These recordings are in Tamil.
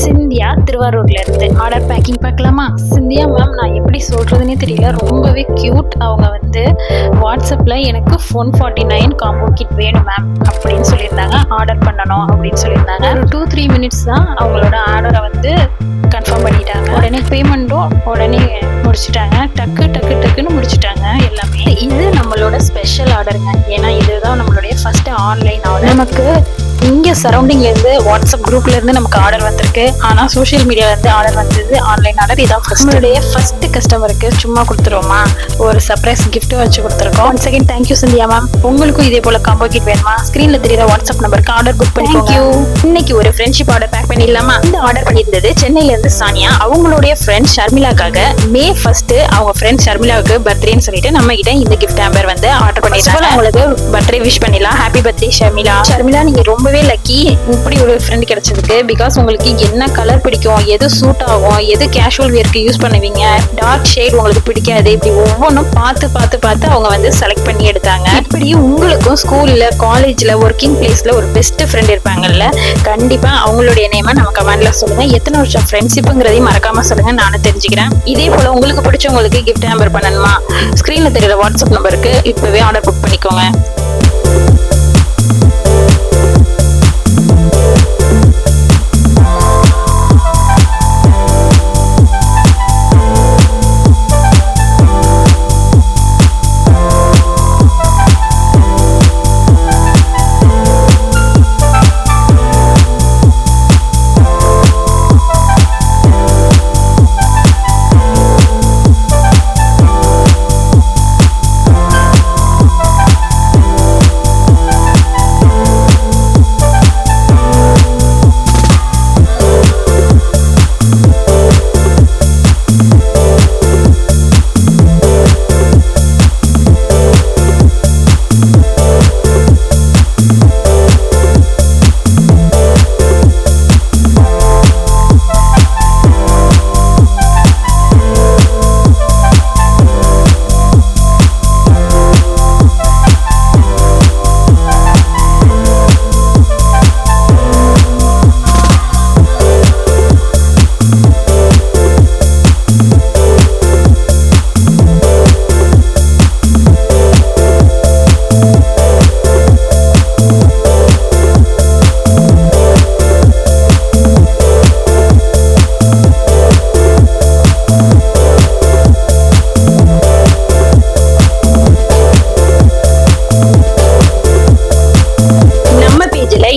சிந்தியா திருவாரூர்ல இருந்து ஆர்டர் பேக்கிங் பார்க்கலாமா? சிந்தியா மேம், நான் எப்படி சொல்றதுன்னே தெரியல, ரொம்பவே கியூட். அவங்க வந்து வாட்ஸ்அப்ல எனக்கு 149 காம்போ கிட் வேணும் மேம் அப்படின்னு சொல்லியிருந்தாங்க. ஆர்டர் பண்ணணும் அப்படின்னு சொல்லியிருந்தாங்க. ஒரு 2-3 மினிட்ஸ் தான் அவங்களோட ஆர்டரை வந்து கன்ஃபார்ம் பண்ணிட்டாங்க. உடனே பேமெண்ட்டும் உடனே முடிச்சுட்டாங்க. டக்கு டக்கு டக்குன்னு முடிச்சுட்டாங்க எல்லாமே. இது நம்மளோட ஸ்பெஷல் ஆர்டருங்க. ஏன்னா இதுதான் நம்மளுடைய ஃபர்ஸ்ட் ஆன்லைன் ஆர்டர். நமக்கு இங்க சரௌண்டிங்ல இருந்து வாட்ஸ்அப் குரூப்ல இருந்து நமக்கு ஆர்டர் வந்திருக்கு. ஆனா சோஷியல் மீடியால இருந்து ஆர்டர் வந்தது ஆன்லைன் ஆர்டர். இதான் நம்மளுடைய ஃபர்ஸ்ட் கஸ்டமருக்கு சும்மா கொடுத்துருவோமா, ஒரு சர்ப்ரைஸ் கிஃப்ட் வச்சு கொடுத்துருக்கோம். One second, thank you Scindia ma'am. உங்களுக்கும் இதே போல காம்போ கிட் வேணுமா? ஸ்கிரீன்ல தெரியுற வாட்ஸ்அப் நம்பருக்கு ஆர்டர் புக் பண்ணிக்கோங்க. இன்னைக்கு ஒரு ஃப்ரெண்ட்ஷிப் ஆர்டர் பேக் பண்ணிடலாமா? இந்த ஆர்டர் பண்ணியிருந்தது சென்னையில இருந்து சானியா. அவங்களுடைய ஃப்ரெண்ட் ஷர்மிளாக்காக மே 1 அவங்க ஃப்ரெண்ட் ஷர்மிளாவுக்கு பர்த்டேன்னு சொல்லிட்டு நம்ம கிட்ட இந்த கிஃப்ட் ஹேம்பர் வந்து ஆர்டர் பண்ணிருக்காங்க. அவங்களுக்கு பர்த்டே விஷ் பண்ணிடலாம். Happy birthday Sharmila. ஷர்மிளா, நீங்க ரொம்பவே லக்கி இப்படி ஒரு ஃப்ரெண்ட் கிடைச்சதுக்கு. பிகாஸ் உங்களுக்கு என்ன கலர் பிடிக்கும், எது சூட் ஆகும், எது கேஷுவல் வியர்க்கு யூஸ் பண்ணுவீங்க, டார்க் ஷேட் உங்களுக்கு பிடிக்காது, இப்படி ஒவ்வொன்றும் பார்த்து பார்த்து பார்த்து அவங்க வந்து செலக்ட் பண்ணி எடுத்தாங்க. இப்படி உங்களுக்கும் ஸ்கூல்ல காலேஜ்ல ஒர்க்கிங் பிளேஸ்ல ஒரு பெஸ்ட் ஃப்ரெண்ட் இருப்பாங்கல்ல, கண்டிப்பா அவங்களுடைய நேமை நம்ம கமெண்ட்ல சொல்லுங்க. எத்தனை வருஷம் ஃப்ரெண்ட்ஷிப்புங்கிறதையும் மறக்காம சொல்லுங்க, நானும் தெரிஞ்சுக்கிறேன். இதே போல உங்களுக்கு பிடிச்சவங்களுக்கு கிஃப்ட் ஹேம்பர் பண்ணணுமா? ஸ்கிரீன்ல தெரியுற வாட்ஸ்அப் நம்பருக்கு இப்பவே ஆர்டர் புக் பண்ணிக்கோங்க.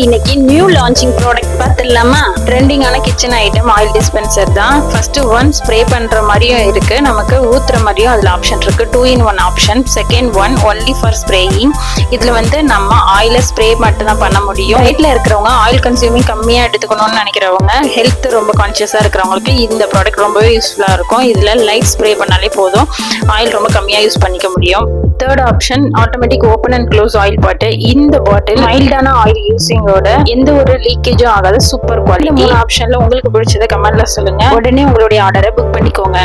இன்னைக்கு நியூ லான்ச்சிங் ப்ராடக்ட் பார்த்துடலாமா? ட்ரெண்டிங்கான கிச்சன் ஐட்டம் ஆயில் டிஸ்பென்சர் தான். ஃபர்ஸ்ட் ஒன் ஸ்ப்ரே பண்ற மாதிரியும் இருக்கு, நமக்கு ஊத்துற மாதிரியும் அதுல ஆப்ஷன் இருக்கு. 2-in-1 option. Second one only for spraying. இதுல வந்து நம்ம ஆயில ஸ்ப்ரே மட்டும் தான் பண்ண முடியும். வீட்டில் இருக்கிறவங்க ஆயில் கன்சியூமிங் கம்மியா எடுத்துக்கணும்னு நினைக்கிறவங்க, ஹெல்த் ரொம்ப கான்சியஸா இருக்கிறவங்களுக்கு இந்த ப்ராடக்ட் ரொம்பவே யூஸ்ஃபுல்லா இருக்கும். இதுல லைட் ஸ்ப்ரே பண்ணாலே போதும், ஆயில் ரொம்ப கம்மியா யூஸ் பண்ணிக்க முடியும். Third option automatic open and close oil பாட்டில். இந்த பாட்டில் மைல்டான ஆயில் யூசிங்கோட எந்த ஒரு லீக்கேஜும் ஆகாத சூப்பர் குவாலிட்டி. 3 ஆப்ஷன்ல உங்களுக்கு பிடிச்சதை கமெண்ட்ல சொல்லுங்க. உடனே உங்களுடைய ஆர்டரை புக் பண்ணிக்கோங்க.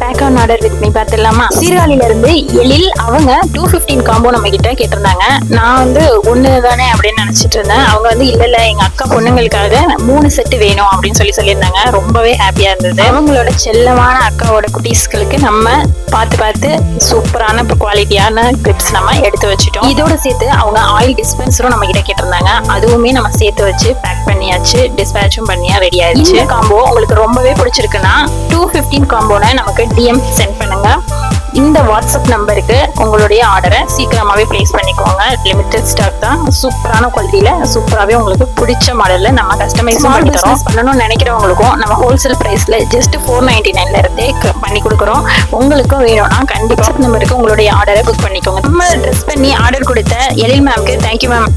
Pack take on order with me பார்த்துடலாமா? சீர்காழில இருந்து எழில் அவங்க 215 காம்போ நம்ம கிட்ட கேட்டிருந்தாங்க. நான் வந்து ஒண்ணு தானே அப்படின்னு நினைச்சிட்டு இருந்தேன். அவங்க வந்து இல்ல எங்க அக்கா பொண்ணுங்களுக்காக 3 செட்டு வேணும் அப்படின்னு சொல்லியிருந்தாங்க. ரொம்பவே ஹாப்பியா இருந்தது. அவங்களோட செல்லமான அக்காவோட குட்டீஸ்களுக்கு நம்ம பார்த்து சூப்பரான குவாலிட்டியான கிளிப்ஸ் நம்ம எடுத்து வச்சுட்டோம். இதோட சேர்த்து அவங்க ஆயில் டிஸ்பென்சரும் நம்ம கிட்ட கேட்டிருந்தாங்க. அதுவுமே நம்ம சேர்த்து வச்சு பேக் பண்ணியாச்சு, டிஸ்பேச்சும் பண்ணியா ரெடி ஆயிடுச்சு. இந்த காம்போ உங்களுக்கு ரொம்பவே பிடிச்சிருக்குன்னா 215 காம்போன நமக்கு டிஎம் சென்ட் பண்ணுங்க. இந்த வாட்ஸ்அப் நம்பருக்கு உங்களுடைய ஆர்டரை சீக்கிரமாவே பிளேஸ் பண்ணிக்கோங்க. லிமிடெட் ஸ்டாக் தான். சூப்பரான குவாலிட்டியில சூப்பராகவே உங்களுக்கு பிடிச்ச மாடல்ல நம்ம கஸ்டமைஸ் பண்ணி தரோம். பண்ணணும்னு நினைக்கிறவங்களுக்கும் நம்ம ஹோல்சேல் பிரைஸ்ல ஜஸ்ட் 499ல இருந்தே பண்ணி கொடுக்குறோம். உங்களுக்கும் வேணும்னா கண்டிப்பா நம்பருக்கு உங்களுடைய ஆர்டரை புக் பண்ணிக்கோங்க. நம்ம ட்ரெஸ் பண்ணி ஆர்டர் கொடுத்த எழில் மேம்க்கு தேங்க்யூ மேம்.